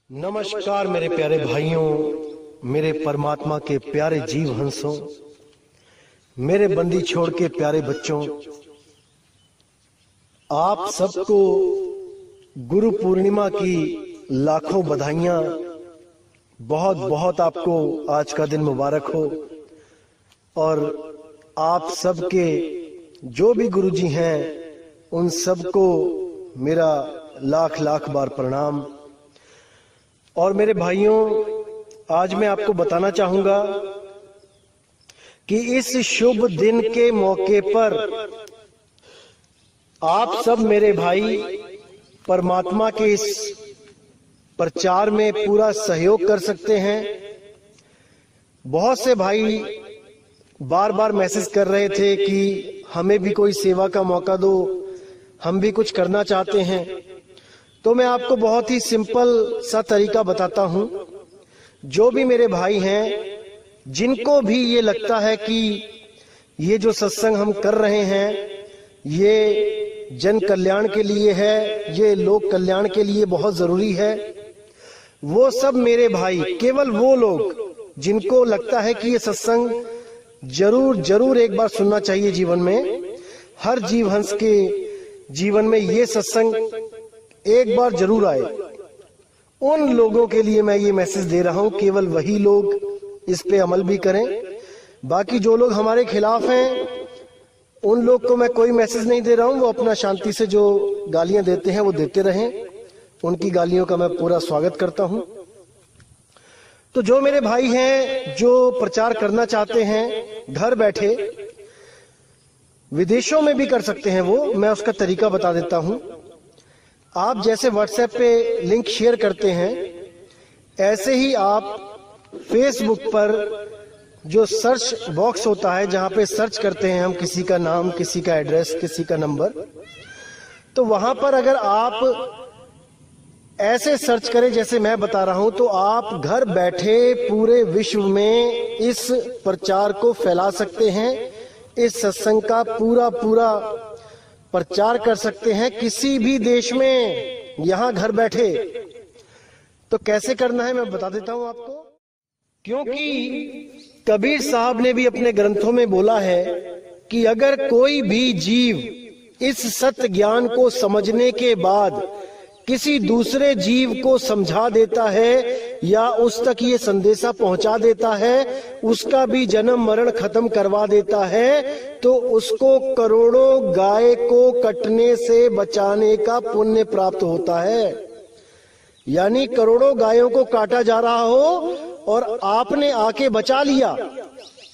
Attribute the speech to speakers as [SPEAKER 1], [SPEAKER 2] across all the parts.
[SPEAKER 1] नमस्कार मेरे प्यारे भाइयों, मेरे परमात्मा के प्यारे जीव हंसों, मेरे बंदी छोड़ के प्यारे बच्चों, आप सबको गुरु पूर्णिमा की लाखों बधाइयां। बहुत बहुत आपको आज का दिन मुबारक हो। और आप सबके जो भी गुरुजी हैं उन सबको मेरा लाख लाख बार प्रणाम। और मेरे भाइयों, आज मैं आपको बताना चाहूंगा कि इस शुभ दिन के मौके पर आप सब मेरे भाई परमात्मा के इस प्रचार में पूरा सहयोग कर सकते हैं। बहुत से भाई बार बार मैसेज कर रहे थे कि हमें भी कोई सेवा का मौका दो, हम भी कुछ करना चाहते हैं। तो मैं आपको बहुत ही सिंपल सा तरीका बताता हूं। जो भी मेरे भाई हैं, जिनको भी ये लगता है कि ये जो सत्संग हम कर रहे हैं ये जन कल्याण के लिए है, ये लोक कल्याण के लिए बहुत जरूरी है, वो सब मेरे भाई, केवल वो लोग जिनको लगता है कि ये सत्संग जरूर जरूर एक बार सुनना चाहिए जीवन में, हर जीव हंस के जीवन में ये सत्संग एक बार जरूर आए, उन लोगों के लिए मैं ये मैसेज दे रहा हूं। केवल वही लोग इस पे अमल भी करें। बाकी जो लोग हमारे खिलाफ हैं उन लोग को मैं कोई मैसेज नहीं दे रहा हूं। वो अपना शांति से जो गालियां देते हैं वो देते रहें, उनकी गालियों का मैं पूरा स्वागत करता हूं। तो जो मेरे भाई हैं जो प्रचार करना चाहते हैं घर बैठे, विदेशों में भी कर सकते हैं वो, मैं उसका तरीका बता देता हूं। आप जैसे व्हाट्सएप पे लिंक शेयर करते हैं, ऐसे ही आप फेसबुक पर जो सर्च बॉक्स होता है जहां पे सर्च करते हैं हम किसी का नाम, किसी का एड्रेस, किसी का नंबर, तो वहां पर अगर आप ऐसे सर्च करें जैसे मैं बता रहा हूं, तो आप घर बैठे पूरे विश्व में इस प्रचार को फैला सकते हैं। इस सत्संग का पूरा पूरा प्रचार कर सकते हैं किसी भी देश में, यहां घर बैठे। तो कैसे करना है मैं बता देता हूं आपको। क्योंकि कबीर साहब ने भी अपने ग्रंथों में बोला है कि अगर कोई भी जीव इस सत्य ज्ञान को समझने के बाद किसी दूसरे जीव को समझा देता है या उस तक ये संदेशा पहुंचा देता है, उसका भी जन्म मरण खत्म करवा देता है, तो उसको करोड़ों गाय को कटने से बचाने का पुण्य प्राप्त होता है। यानी करोड़ों गायों को काटा जा रहा हो और आपने आके बचा लिया,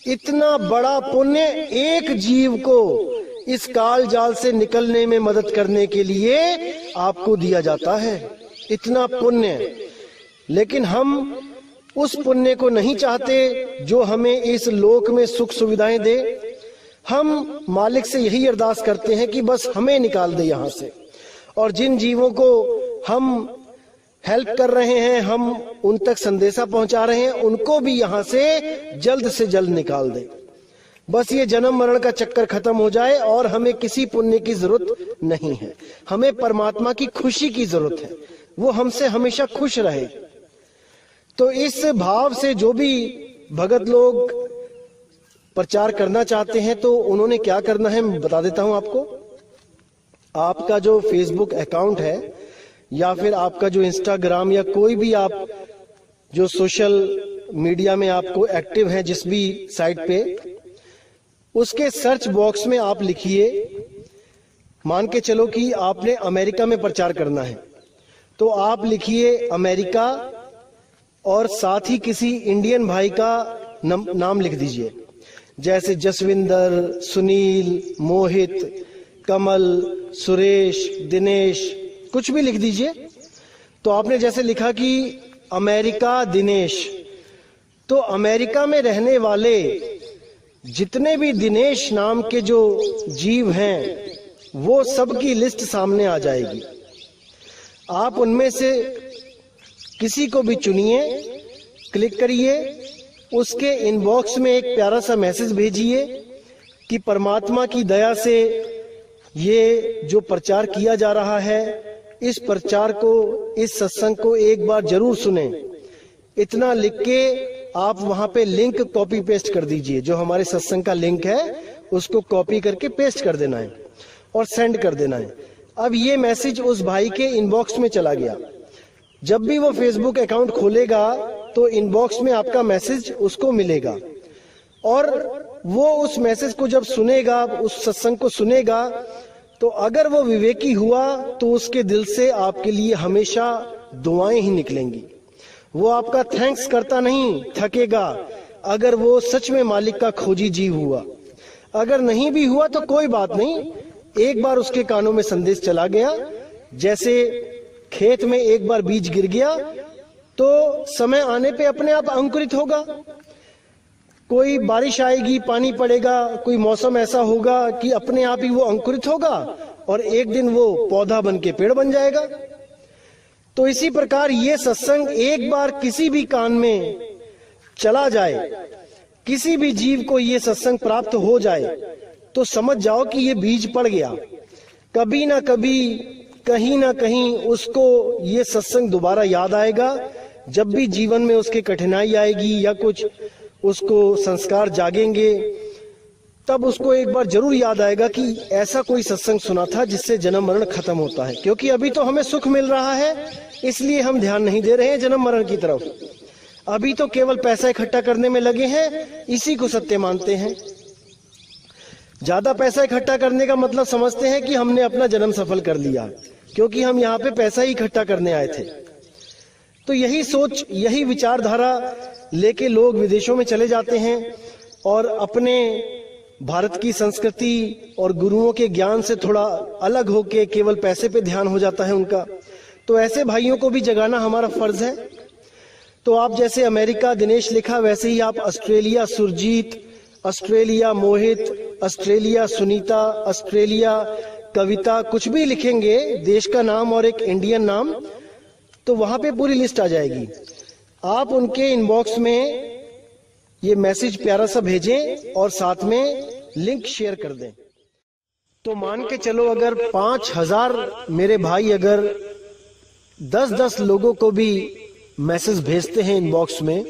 [SPEAKER 1] इतना बड़ा पुण्य एक जीव को इस काल जाल से निकलने में मदद करने के लिए आपको दिया जाता है। इतना पुण्य। लेकिन हम उस पुण्य को नहीं चाहते जो हमें इस लोक में सुख सुविधाएं दे। हम मालिक से यही अरदास करते हैं कि बस हमें निकाल दे यहाँ से, और जिन जीवों को हम हेल्प कर रहे हैं, हम उन तक संदेशा पहुंचा रहे हैं, उनको भी यहाँ से जल्द निकाल दे। बस ये जन्म मरण का चक्कर खत्म हो जाए और हमें किसी पुण्य की जरूरत नहीं है। हमें परमात्मा की खुशी की जरूरत है, वो हमसे हमेशा खुश रहे। तो इस भाव से जो भी भगत लोग प्रचार करना चाहते हैं तो उन्होंने क्या करना है मैं बता देता हूं आपको। आपका जो फेसबुक अकाउंट है या फिर आपका जो इंस्टाग्राम या कोई भी आप जो सोशल मीडिया में आपको एक्टिव है जिस भी साइट पे, उसके सर्च बॉक्स में आप लिखिए, मान के चलो कि आपने अमेरिका में प्रचार करना है, तो आप लिखिए अमेरिका और साथ ही किसी इंडियन भाई का नाम लिख दीजिए, जैसे जसविंदर, सुनील, मोहित, कमल, सुरेश, दिनेश, कुछ भी लिख दीजिए। तो आपने जैसे लिखा कि अमेरिका दिनेश, तो अमेरिका में रहने वाले जितने भी दिनेश नाम के जो जीव हैं वो सब की लिस्ट सामने आ जाएगी। आप उनमें से किसी को भी चुनिए, क्लिक करिए, उसके इनबॉक्स में एक प्यारा सा मैसेज भेजिए कि परमात्मा की दया से ये जो प्रचार किया जा रहा है इस प्रचार को, इस सत्संग को एक बार जरूर सुने। इतना लिख के आप वहां पे लिंक कॉपी पेस्ट कर दीजिए, जो हमारे सत्संग का लिंक है उसको कॉपी करके पेस्ट कर देना है और सेंड कर देना है। अब ये मैसेज उस भाई के इनबॉक्स में चला गया। जब भी वो फेसबुक अकाउंट खोलेगा तो इनबॉक्स में आपका मैसेज उसको मिलेगा, और वो उस मैसेज को जब सुनेगा, उस सत्संग को सुनेगा, तो अगर वो विवेकी हुआ तो उसके दिल से आपके लिए हमेशा दुआएं ही निकलेंगी। वो आपका थैंक्स करता नहीं थकेगा, अगर वो सच में मालिक का खोजी जीव हुआ। अगर नहीं भी हुआ तो कोई बात नहीं, एक बार उसके कानों में संदेश चला गया, जैसे खेत में एक बार बीज गिर गया तो समय आने पे अपने आप अंकुरित होगा। कोई बारिश आएगी, पानी पड़ेगा, कोई मौसम ऐसा होगा कि अपने आप ही वो अंकुरित होगा और एक दिन वो पौधा बन के पेड़ बन जाएगा। तो इसी प्रकार ये सत्संग एक बार किसी भी कान में चला जाए, किसी भी जीव को ये सत्संग प्राप्त हो जाए, तो समझ जाओ कि ये बीज पड़ गया। कभी ना कभी, कहीं ना कहीं उसको ये सत्संग दोबारा याद आएगा। जब भी जीवन में उसके कठिनाई आएगी या कुछ उसको संस्कार जागेंगे, तब उसको एक बार जरूर याद आएगा कि ऐसा कोई सत्संग सुना था जिससे जन्म मरण खत्म होता है। क्योंकि अभी तो हमें सुख मिल रहा है, इसलिए हम ध्यान नहीं दे रहे हैं जन्म मरण की तरफ। अभी तो केवल पैसा इकट्ठा करने में लगे हैं, इसी को सत्य मानते हैं। ज्यादा पैसा इकट्ठा करने का मतलब समझते हैं कि हमने अपना जन्म सफल कर लिया, क्योंकि हम यहाँ पे पैसा ही इकट्ठा करने आए थे। तो यही सोच, यही विचारधारा लेके लोग विदेशों में चले जाते हैं और अपने भारत की संस्कृति और गुरुओं के ज्ञान से थोड़ा अलग होके केवल पैसे पे ध्यान हो जाता है उनका। तो ऐसे भाइयों को भी जगाना हमारा फर्ज है। तो आप जैसे अमेरिका दिनेश लिखा, वैसे ही आप ऑस्ट्रेलिया सुरजीत, ऑस्ट्रेलिया मोहित, ऑस्ट्रेलिया सुनीता, ऑस्ट्रेलिया कविता, कुछ भी लिखेंगे, देश का नाम और एक इंडियन नाम, तो वहां पे पूरी लिस्ट आ जाएगी। आप उनके इनबॉक्स में ये मैसेज प्यारा सा भेजें और साथ में लिंक शेयर कर दें। तो मान के चलो अगर 5000 मेरे भाई अगर 10-10 लोगों को भी मैसेज भेजते हैं इनबॉक्स में,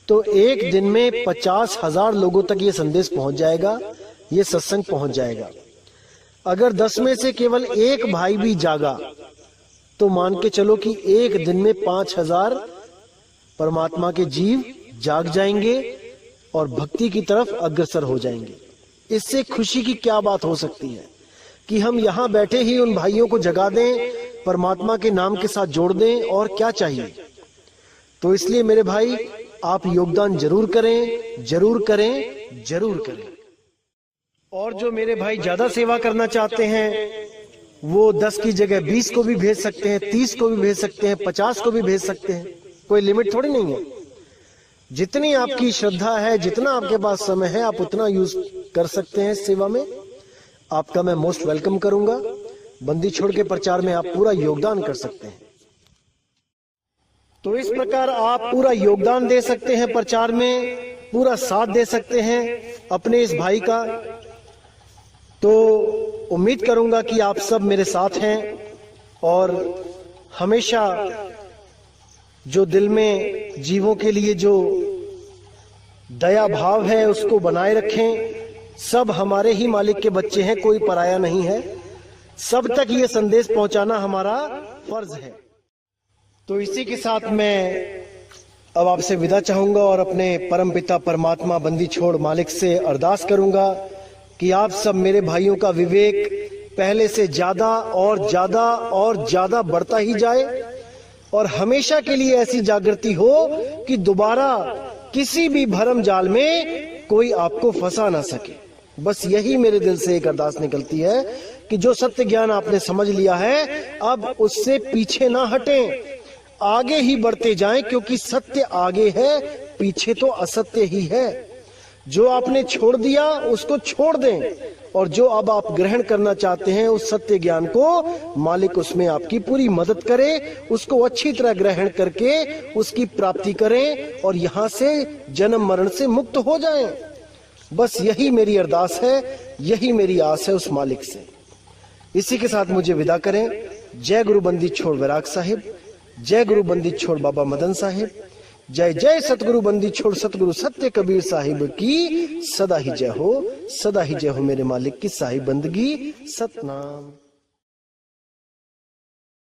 [SPEAKER 1] तो एक दिन में 50,000 लोगों तक ये संदेश पहुंच जाएगा, ये सत्संग पहुंच जाएगा। अगर 10 में से केवल एक भाई भी जागा तो मान के चलो कि एक दिन में 5000 परमात्मा के जीव जाग जाएंगे और भक्ति की तरफ अग्रसर हो जाएंगे। इससे खुशी की क्या बात हो सकती है कि हम यहाँ बैठे ही उन भाइयों को जगा दें, परमात्मा के नाम के साथ जोड़ दें, और क्या चाहिए। तो इसलिए मेरे भाई, आप योगदान जरूर करें, जरूर करें, जरूर करें। और जो मेरे भाई ज्यादा सेवा करना चाहते हैं वो 10 की जगह 20 को भी भेज सकते हैं, 30 को भी भेज सकते हैं, 50 को भी भेज सकते हैं। कोई लिमिट थोड़ी नहीं है। जितनी आपकी श्रद्धा है, जितना आपके पास समय है, आप उतना यूज कर सकते हैं सेवा में। आपका मैं मोस्ट वेलकम करूंगा। बंदी छोड़ के प्रचार में आप पूरा योगदान कर सकते हैं। तो इस प्रकार आप पूरा योगदान दे सकते हैं प्रचार में, पूरा साथ दे सकते हैं अपने इस भाई का। तो उम्मीद करूंगा कि आप सब मेरे साथ हैं और हमेशा जो दिल में जीवों के लिए जो दया भाव है उसको बनाए रखें। सब हमारे ही मालिक के बच्चे हैं, कोई पराया नहीं है। सब तक ये संदेश पहुंचाना हमारा फर्ज है। तो इसी के साथ मैं अब आपसे विदा चाहूंगा और अपने परमपिता परमात्मा बंदी छोड़ मालिक से अरदास करूंगा कि आप सब मेरे भाइयों का विवेक पहले से ज्यादा और ज्यादा और ज्यादा बढ़ता ही जाए और हमेशा के लिए ऐसी जागृति हो कि दोबारा किसी भी भरम जाल में कोई आपको फंसा ना सके। बस यही मेरे दिल से एक अरदास निकलती है कि जो सत्य ज्ञान आपने समझ लिया है, अब उससे पीछे ना हटें, आगे ही बढ़ते जाएं, क्योंकि सत्य आगे है, पीछे तो असत्य ही है। जो आपने छोड़ दिया उसको छोड़ दें और जो अब आप ग्रहण करना चाहते हैं उस सत्य ज्ञान को मालिक उसमें आपकी पूरी मदद करे, उसको अच्छी तरह ग्रहण करके उसकी प्राप्ति करें और यहाँ से जन्म मरण से मुक्त हो जाएं। बस यही मेरी अरदास है, यही मेरी आस है उस मालिक से। इसी के साथ मुझे विदा करें। जय गुरु बंदी छोड़ वैराग साहिब, जय गुरु बंदी छोड़ बाबा मदन साहिब, जय जय सतगुरु बंदी छोड़ सतगुरु सत्य कबीर साहिब की सदा ही जय हो, सदा ही जय हो मेरे मालिक की साहिब बंदगी। सतनाम।